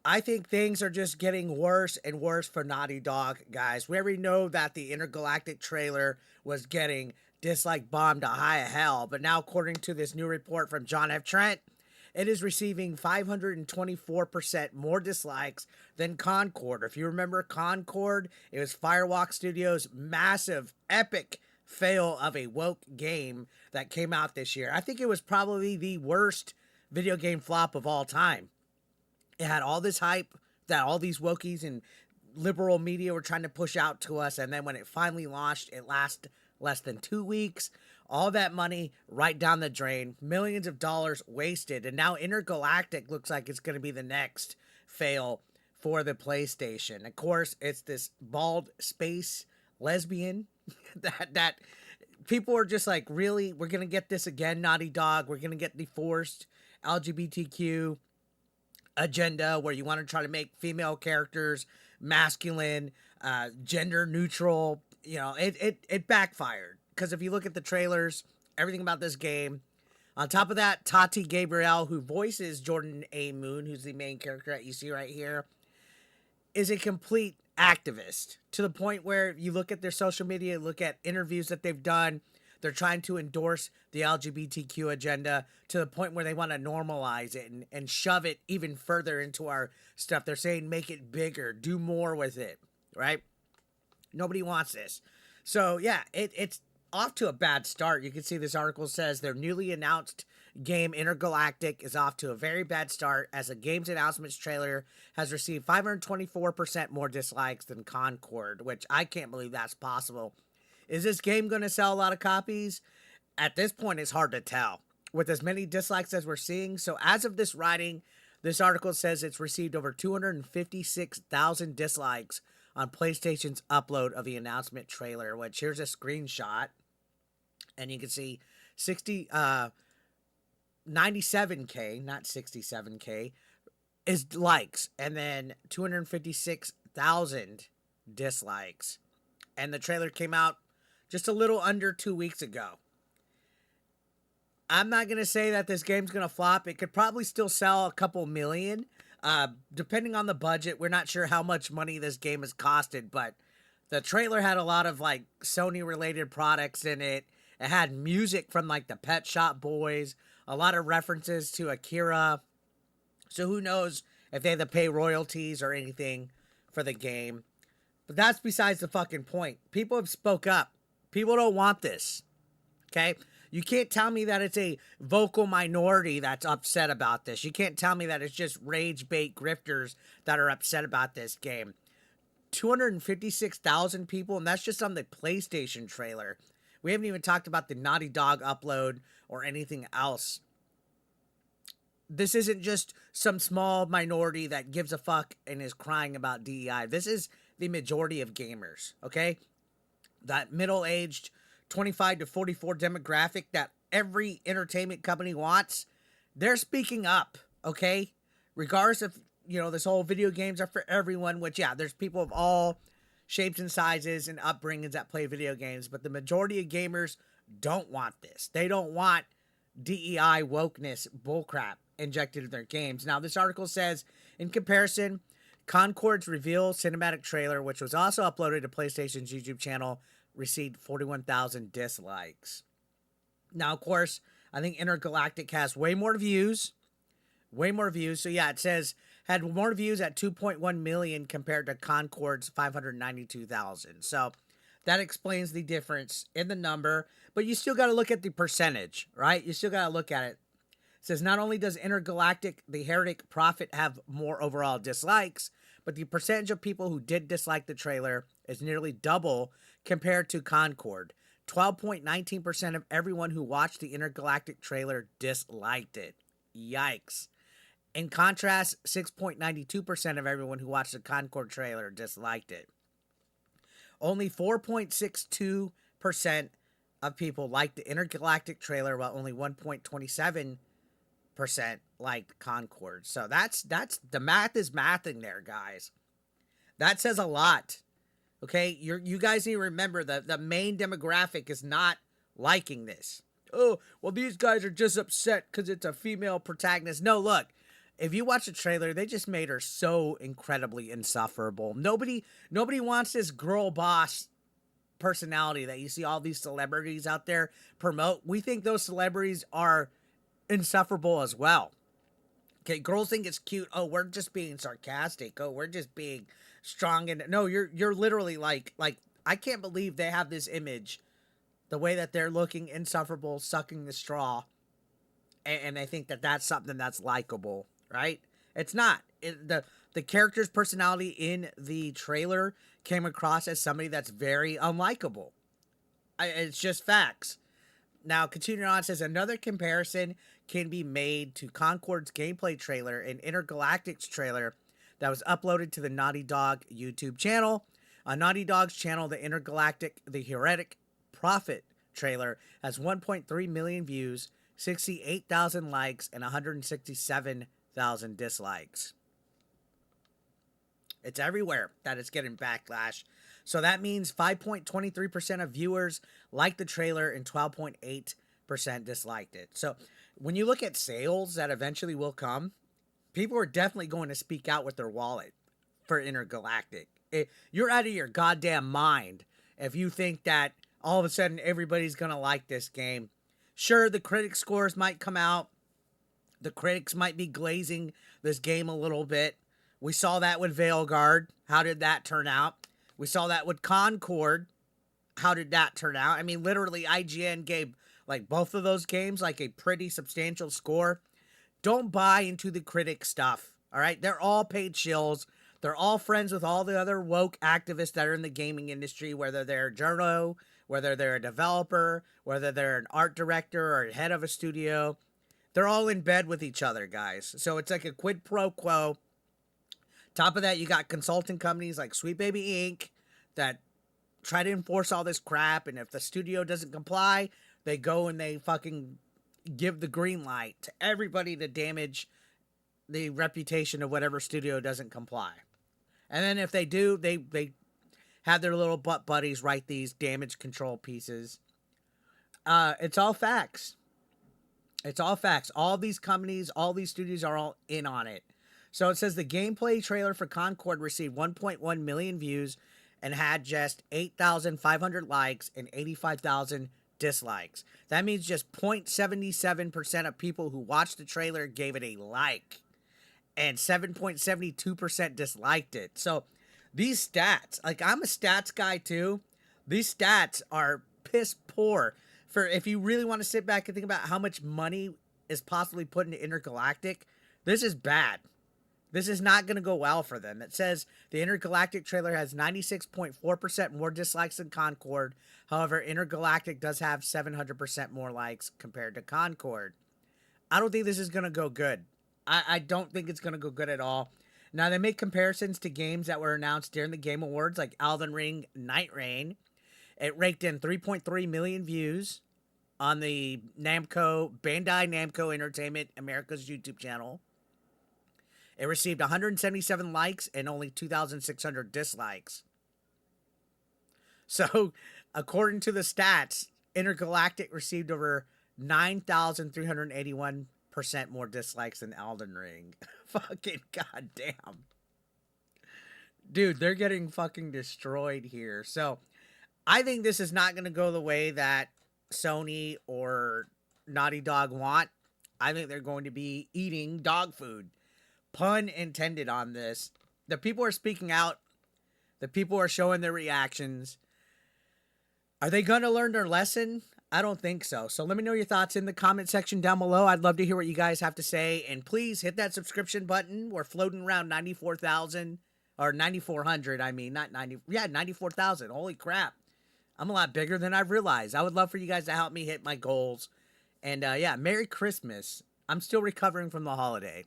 I think things are just getting worse and worse for Naughty Dog, guys. We already know that the Intergalactic trailer was getting dislike bombed to high hell, but now, according to this new report from John F. Trent, it is receiving 524% more dislikes than Concord. If you remember Concord, it was Firewalk Studios' massive, epic fail of a woke game that came out this year. I think it was probably the worst video game flop of all time. It had all this hype that all these wokies and liberal media were trying to push out to us, and then when it finally launched, it lasted less than 2 weeks. All that money right down the drain, millions of dollars wasted, and now Intergalactic looks like it's going to be the next fail for the PlayStation. Of course, it's this bald space lesbian that people are just like, really, we're going to get this again, Naughty Dog. We're going to get the forced LGBTQ agenda where you want to try to make female characters masculine, gender neutral. You know, it backfired, because if you look at the trailers, everything about this game, on top of that, Tati Gabrielle, who voices Jordan A. Moon, who's the main character that you see right here, is a complete activist, to the point where you look at their social media, look at interviews that they've done. They're trying to endorse the LGBTQ agenda to the point where they want to normalize it and shove it even further into our stuff. They're saying make it bigger, do more with it, right? Nobody wants this. So, yeah, it's off to a bad start. You can see this article says their newly announced game Intergalactic is off to a very bad start, as the game's announcements trailer has received 524% more dislikes than Concord, which I can't believe that's possible. Is this game going to sell a lot of copies? At this point, it's hard to tell, with as many dislikes as we're seeing. So as of this writing, this article says it's received over 256,000 dislikes on PlayStation's upload of the announcement trailer, which here's a screenshot. And you can see 97K, not 67K, is likes. And then 256,000 dislikes. And the trailer came out just a little under 2 weeks ago. I'm not going to say that this game's going to flop. It could probably still sell a couple million. Depending on the budget, we're not sure how much money this game has costed, but the trailer had a lot of like Sony related products in it. It had music from like the Pet Shop Boys, a lot of references to Akira. So who knows if they had to pay royalties or anything for the game. But that's besides the fucking point. People have spoke up. People don't want this. Okay? You can't tell me that it's a vocal minority that's upset about this. You can't tell me that it's just rage bait grifters that are upset about this game. 256,000 people, and that's just on the PlayStation trailer. We haven't even talked about the Naughty Dog upload or anything else. This isn't just some small minority that gives a fuck and is crying about DEI. This is the majority of gamers, okay? That middle-aged 25 to 44 demographic that every entertainment company wants, they're speaking up, okay? Regardless of, you know, this whole video games are for everyone, which, yeah, there's people of all shapes and sizes and upbringings that play video games, but the majority of gamers don't want this. They don't want DEI wokeness bullcrap injected in their games. Now, this article says, in comparison, Concord's reveal cinematic trailer, which was also uploaded to PlayStation's YouTube channel, received 41,000 dislikes. Now, of course, I think Intergalactic has way more views. So, yeah, it says had more views at 2.1 million compared to Concord's 592,000. So, that explains the difference in the number. But you still got to look at the percentage, right? You still got to look at it. It says not only does Intergalactic, the Heretic Prophet, have more overall dislikes, but the percentage of people who did dislike the trailer is nearly double compared to Concord. 12.19% of everyone who watched the Intergalactic trailer disliked it. Yikes. In contrast, 6.92% of everyone who watched the Concord trailer disliked it. Only 4.62% of people liked the Intergalactic trailer, while only 1.27% liked Concord. So that's the math is mathing there, guys. That says a lot. Okay, you guys need to remember that the main demographic is not liking this. Oh, well, these guys are just upset because it's a female protagonist. No, look, If you watch the trailer, they just made her so incredibly insufferable. Nobody wants this girl boss personality that you see all these celebrities out there promote. We think those celebrities are insufferable as well. Okay, girls think it's cute. Oh, we're just being sarcastic. Oh, we're just being strong. And no, you're literally like I can't believe they have this image, the way that they're looking insufferable, sucking the straw, and I think that that's something that's likable, right? It's not. The character's personality in the trailer came across as somebody that's very unlikable. It's just facts. Now, continuing on, it says another comparison can be made to Concord's gameplay trailer and Intergalactic's trailer that was uploaded to the Naughty Dog YouTube channel. On Naughty Dog's channel, the Heretic Prophet trailer has 1.3 million views, 68,000 likes, and 167,000 dislikes. It's everywhere that it's getting backlash. So that means 5.23% of viewers liked the trailer and 12.8% disliked it. So when you look at sales that eventually will come, people are definitely going to speak out with their wallet for Intergalactic. You're out of your goddamn mind if you think that all of a sudden everybody's going to like this game. Sure, the critic scores might come out. The critics might be glazing this game a little bit. We saw that with Veilguard. How did that turn out? We saw that with Concord. How did that turn out? I mean, literally, IGN gave like both of those games like a pretty substantial score. Don't buy into the critic stuff, all right? They're all paid shills. They're all friends with all the other woke activists that are in the gaming industry, whether they're a journo, whether they're a developer, whether they're an art director or head of a studio. They're all in bed with each other, guys. So it's like a quid pro quo. Top of that, you got consulting companies like Sweet Baby Inc. that try to enforce all this crap, and if the studio doesn't comply, they go and they fucking give the green light to everybody to damage the reputation of whatever studio doesn't comply. And then if they do, they have their little butt buddies write these damage control pieces. It's all facts. It's all facts. All these companies, all these studios are all in on it. So it says the gameplay trailer for Concord received 1.1 million views and had just 8,500 likes and 85,000 dislikes. That means just 0.77% of people who watched the trailer gave it a like, and 7.72% disliked it. So these stats, like I'm a stats guy too, these stats are piss poor. For if you really want to sit back and think about how much money is possibly put into Intergalactic, this is bad. This is not going to go well for them. It says the Intergalactic trailer has 96.4% more dislikes than Concord. However, Intergalactic does have 700% more likes compared to Concord. I don't think this is going to go good. I don't think it's going to go good at all. Now, they make comparisons to games that were announced during the Game Awards, like Elden Ring Night Rain. It raked in 3.3 million views on the Bandai Namco Entertainment America's YouTube channel. It received 177 likes and only 2,600 dislikes. So, according to the stats, Intergalactic received over 9,381% more dislikes than Elden Ring. Fucking goddamn. Dude, they're getting fucking destroyed here. So, I think this is not going to go the way that Sony or Naughty Dog want. I think they're going to be eating dog food. Pun intended on this. The people are speaking out. The people are showing their reactions. Are they going to learn their lesson? I don't think so. So let me know your thoughts in the comment section down below. I'd love to hear what you guys have to say. And please hit that subscription button. We're floating around 94,000 or 9,400. I mean, not 90. Yeah, 94,000. Holy crap. I'm a lot bigger than I've realized. I would love for you guys to help me hit my goals. And yeah, Merry Christmas. I'm still recovering from the holiday.